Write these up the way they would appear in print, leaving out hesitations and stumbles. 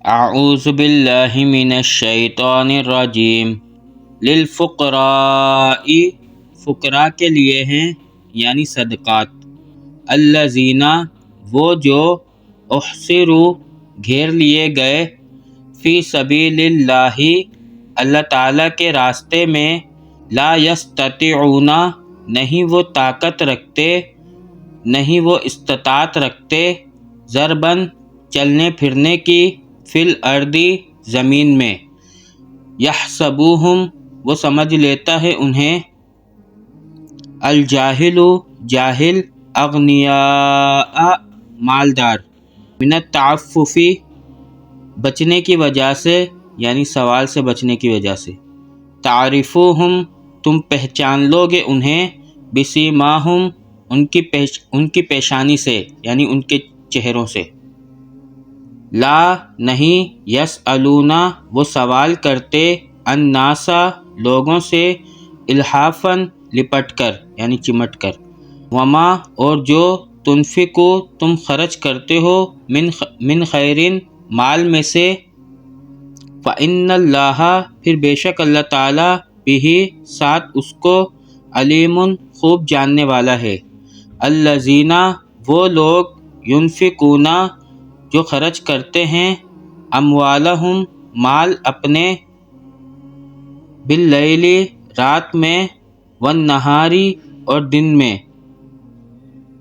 اعوذ باللہ من الشیطان الرجیم۔ للفقراء، فقراء کے لیے ہیں یعنی صدقات، الذین، وہ جو احصروا، گھیر لیے گئے، فی سبیل اللہ، اللہ تعالیٰ کے راستے میں، لا یستطیعون، نہیں وہ طاقت رکھتے، نہیں وہ استطاعت رکھتے، ضرباً، چلنے پھرنے کی، فی الارض، زمین میں، یحسبوہم، وہ سمجھ لیتا ہے انہیں، الجاہل، جاہل، اغنیاء، مالدار، من التعفف، بچنے کی وجہ سے یعنی سوال سے بچنے کی وجہ سے، تعرفوہم، تم پہچان لو گے انہیں، بسیماہم، ان کی پیشانی سے یعنی ان کے چہروں سے، لا، نہیں، یسألون، وہ سوال کرتے، الناس، لوگوں سے، الحافاً، لپٹ کر یعنی چمٹ کر، وما، اور جو، تنفقو، تم خرچ کرتے ہو، من خیرن، مال میں سے، فإن اللہ، پھر بے شک اللہ تعالیٰ، بہ، ساتھ اس کو، علیم، خوب جاننے والا ہے، الذین، وہ لوگ، ینفقون، جو خرچ کرتے ہیں، اموالہم، مال اپنے، باللیل، رات میں، والنہار، اور دن میں،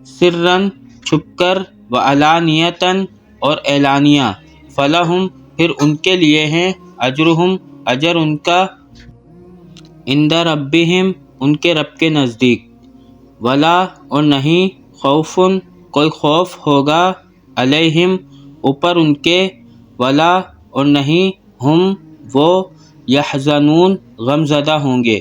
سرًا، چھپ کر، وعلانیۃً، اور اعلانیہ، فلہم، پھر ان کے لیے ہیں، اجرہم، اجر ان کا، عند ربہم، ان کے رب کے نزدیک، ولا، اور نہیں، خوف، کوئی خوف ہوگا، علیہم، اوپر ان کے، ولا، اور نہیں، ہم، وہ، یحزنون، غم زدہ ہوں گے۔